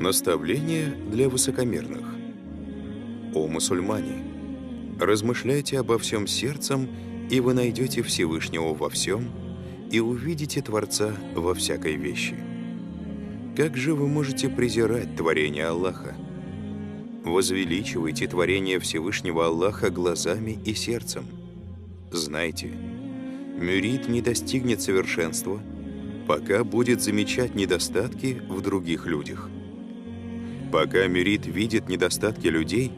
Наставление для высокомерных. О мусульмане! Размышляйте обо всем сердцем, и вы найдете Всевышнего во всем, и увидите Творца во всякой вещи. Как же вы можете презирать творение Аллаха? Возвеличивайте творение Всевышнего Аллаха глазами и сердцем. Знайте, мюрид не достигнет совершенства, пока будет замечать недостатки в других людях. Пока мюрид видит недостатки людей,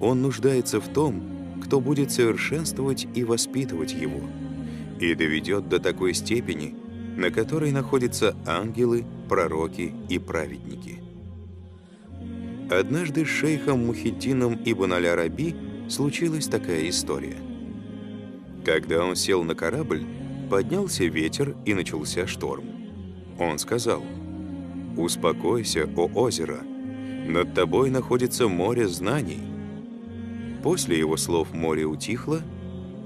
он нуждается в том, кто будет совершенствовать и воспитывать его, и доведет до такой степени, на которой находятся ангелы, пророки и праведники. Однажды с шейхом Мухиддином ибн аль-Араби случилась такая история. Когда он сел на корабль, поднялся ветер и начался шторм. Он сказал: «Успокойся, о озеро! Над тобой находится море знаний». После его слов море утихло,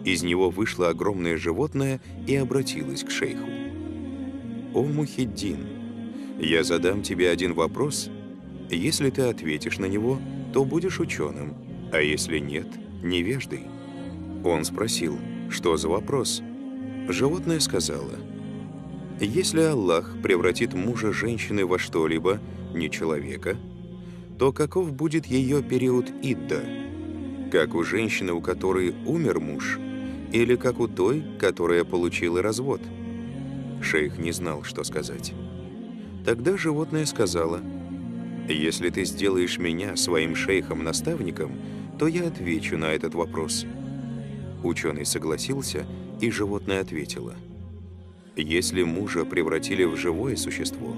из него вышло огромное животное и обратилось к шейху. «О Мухиддин, я задам тебе один вопрос. Если ты ответишь на него, то будешь ученым, а если нет — невеждой». Он спросил: «Что за вопрос?» Животное сказала: «Если Аллах превратит мужа женщины во что-либо, не человека, то каков будет ее период идда? Как у женщины, у которой умер муж, или как у той, которая получила развод?» Шейх не знал, что сказать. Тогда животное сказала: «Если ты сделаешь меня своим шейхом-наставником, то я отвечу на этот вопрос». Ученый согласился, и животное ответило: «Если мужа превратили в живое существо,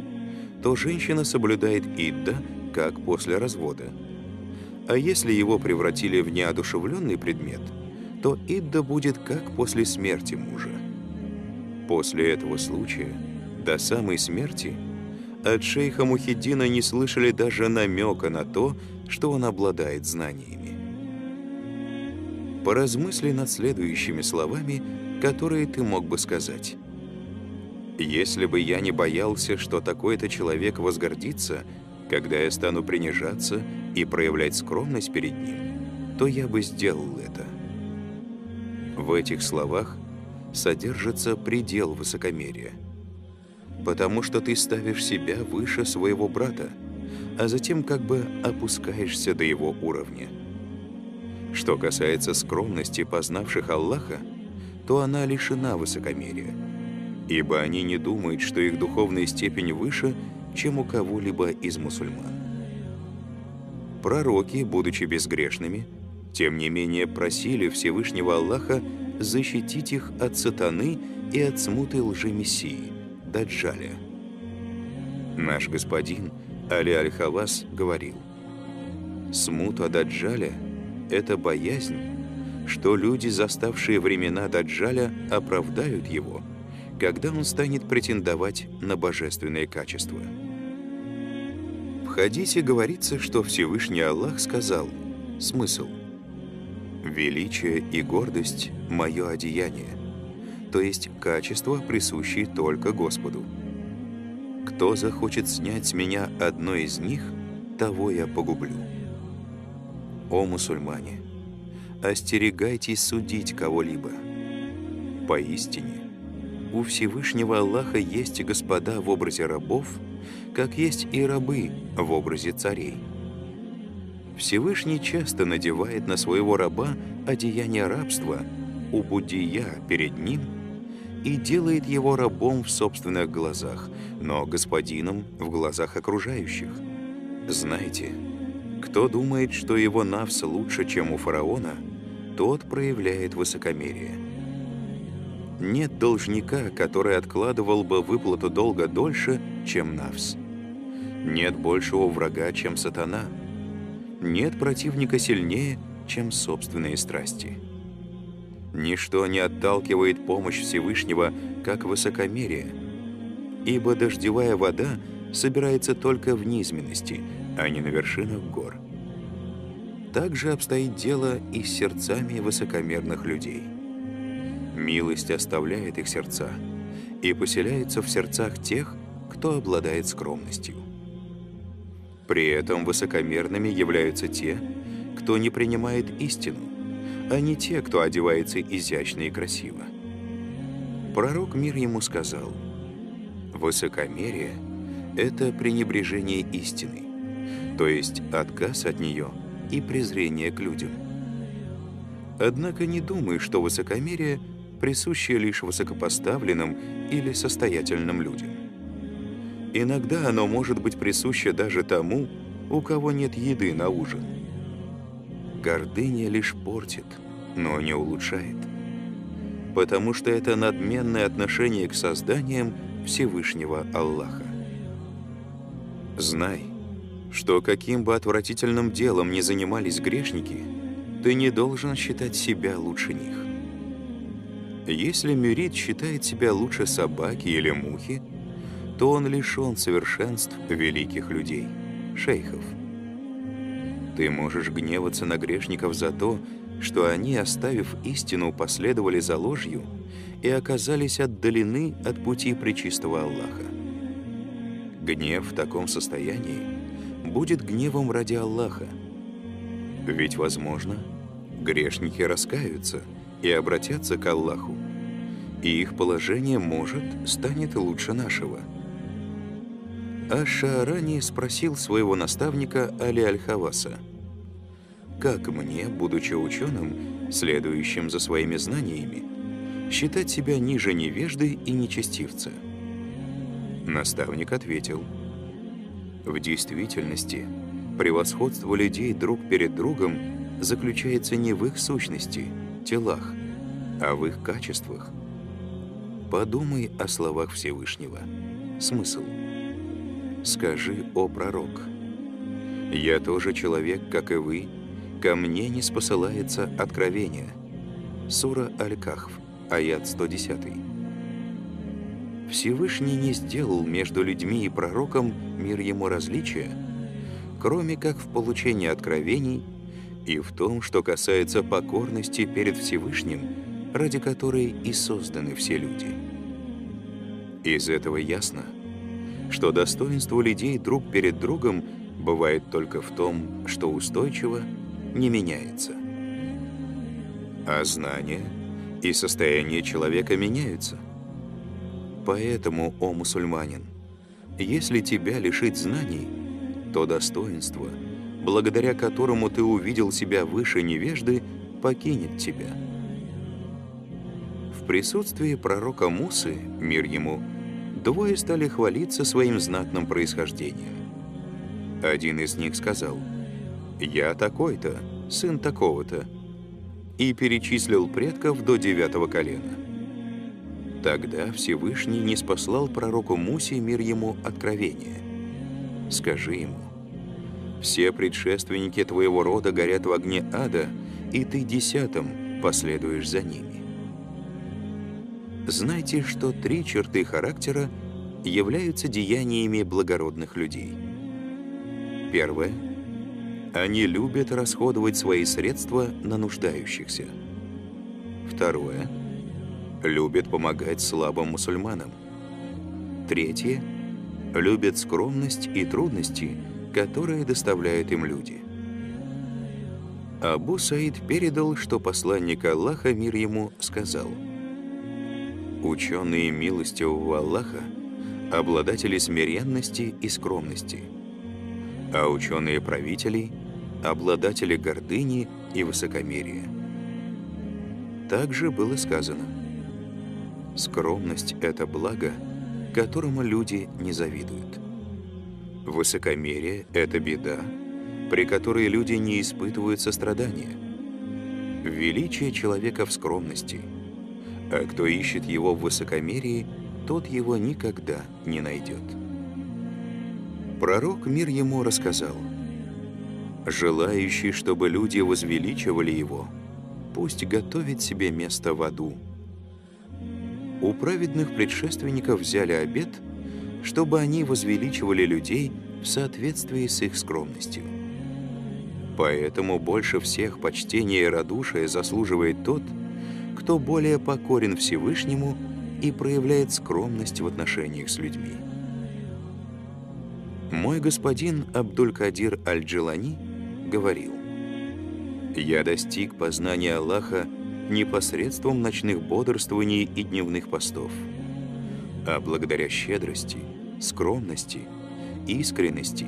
то женщина соблюдает идда, как после развода. А если его превратили в неодушевленный предмет, то идда будет как после смерти мужа». После этого случая, до самой смерти, от шейха Мухиддина не слышали даже намека на то, что он обладает знаниями. Поразмысли над следующими словами, которые ты мог бы сказать. «Если бы я не боялся, что такой-то человек возгордится, когда я стану принижаться и проявлять скромность перед ним, то я бы сделал это». В этих словах содержится предел высокомерия. Потому что ты ставишь себя выше своего брата, а затем как бы опускаешься до его уровня. Что касается скромности познавших Аллаха, то она лишена высокомерия, ибо они не думают, что их духовная степень выше, чем у кого-либо из мусульман. Пророки, будучи безгрешными, тем не менее просили Всевышнего Аллаха защитить их от сатаны и от смуты лжемессии, Даджаля. Наш господин Али Аль-Хавас говорил: «Смута Даджаля — это боязнь, что люди, заставшие времена Даджаля, оправдают его, когда он станет претендовать на божественные качества». В хадисе говорится, что Всевышний Аллах сказал: смысл: «Величие и гордость — мое одеяние», то есть качества, присущие только Господу. «Кто захочет снять с меня одно из них, того я погублю». О мусульмане! Остерегайтесь судить кого-либо. Поистине, у Всевышнего Аллаха есть господа в образе рабов, как есть и рабы в образе царей. Всевышний часто надевает на своего раба одеяние рабства, убудия перед ним, и делает его рабом в собственных глазах, но господином в глазах окружающих. Знайте, кто думает, что его нафс лучше, чем у фараона, тот проявляет высокомерие. Нет должника, который откладывал бы выплату долга дольше, чем нафс. Нет большего врага, чем сатана. Нет противника сильнее, чем собственные страсти. Ничто не отталкивает помощь Всевышнего, как высокомерие, ибо дождевая вода собирается только в низменности, а не на вершинах гор. Так же обстоит дело и с сердцами высокомерных людей. Милость оставляет их сердца и поселяется в сердцах тех, кто обладает скромностью. При этом высокомерными являются те, кто не принимает истину, а не те, кто одевается изящно и красиво. Пророк, мир ему, сказал: «Высокомерие — это пренебрежение истины, то есть отказ от нее и презрение к людям. Однако не думай, что высокомерие присуще лишь высокопоставленным или состоятельным людям. Иногда оно может быть присуще даже тому, у кого нет еды на ужин. Гордыня лишь портит, но не улучшает, потому что это надменное отношение к созданиям Всевышнего Аллаха. Знай, что каким бы отвратительным делом ни занимались грешники, ты не должен считать себя лучше них. Если мюрид считает себя лучше собаки или мухи, то он лишен совершенств великих людей, шейхов. Ты можешь гневаться на грешников за то, что они, оставив истину, последовали за ложью и оказались отдалены от пути пречистого Аллаха. Гнев в таком состоянии будет гневом ради Аллаха. Ведь, возможно, грешники раскаются и обратятся к Аллаху, и их положение, может, станет лучше нашего. Аш-Шаарани спросил своего наставника Али Аль-Хаваса: «Как мне, будучи ученым, следующим за своими знаниями, считать себя ниже невежды и нечестивца?» Наставник ответил: «В действительности, превосходство людей друг перед другом заключается не в их сущности, телах, а в их качествах. Подумай о словах Всевышнего. Смысл: скажи, о пророк, я тоже человек, как и вы, ко мне не спосылается откровение». Сура Аль-Кахф, аят 110. Всевышний не сделал между людьми и пророком, мир ему, различия, кроме как в получении откровений и в том, что касается покорности перед Всевышним, ради которой и созданы все люди. Из этого ясно, что достоинство людей друг перед другом бывает только в том, что устойчиво не меняется. А знания и состояние человека меняются. Поэтому, о мусульманин, если тебя лишить знаний, то достоинство, благодаря которому ты увидел себя выше невежды, покинет тебя. В присутствии пророка Мусы, мир ему, двое стали хвалиться своим знатным происхождением. Один из них сказал: «Я такой-то, сын такого-то», и перечислил предков до 9-го колена. Тогда Всевышний ниспослал пророку Мусе, мир ему, откровение: «Скажи ему: все предшественники твоего рода горят в огне ада, и ты 10-м последуешь за ними». Знайте, что 3 черты характера являются деяниями благородных людей. Первое. Они любят расходовать свои средства на нуждающихся. Второе. Любят помогать слабым мусульманам. Третье. Любят скромность и трудности, которые доставляют им люди. Абу Саид передал, что посланник Аллаха, мир ему, сказал: «Ученые милостивого Аллаха — обладатели смиренности и скромности, а ученые правителей — обладатели гордыни и высокомерия». Также было сказано: «Скромность — это благо, которому люди не завидуют. Высокомерие — это беда, при которой люди не испытывают сострадания. Величие человека в скромности, а кто ищет его в высокомерии, тот его никогда не найдет». Пророк, мир ему, рассказал: «Желающий, чтобы люди возвеличивали его, пусть готовит себе место в аду». У праведных предшественников взяли обет, чтобы они возвеличивали людей в соответствии с их скромностью. Поэтому больше всех почтения и радушия заслуживает тот, кто более покорен Всевышнему и проявляет скромность в отношениях с людьми. Мой господин Абдуль-Кадир Аль-Джилани говорил: «Я достиг познания Аллаха не посредством ночных бодрствований и дневных постов, а благодаря щедрости, скромности, искренности,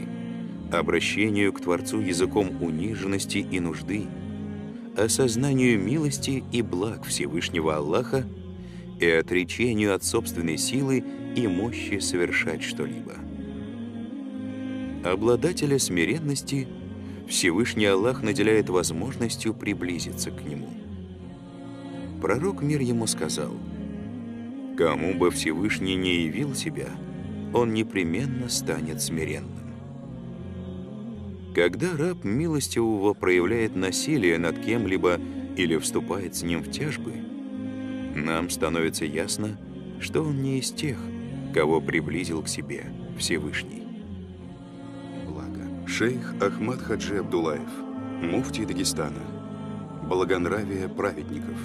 обращению к Творцу языком униженности и нужды, осознанию милости и благ Всевышнего Аллаха и отречению от собственной силы и мощи совершать что-либо». Обладателя смиренности Всевышний Аллах наделяет возможностью приблизиться к Нему. Пророк, мир ему, сказал: «Кому бы Всевышний не явил себя, он непременно станет смиренным». Когда раб милостивого проявляет насилие над кем-либо или вступает с ним в тяжбы, нам становится ясно, что он не из тех, кого приблизил к себе Всевышний. Шейх Ахмад Хаджи Абдулаев, муфтий Дагестана. Благонравие праведников.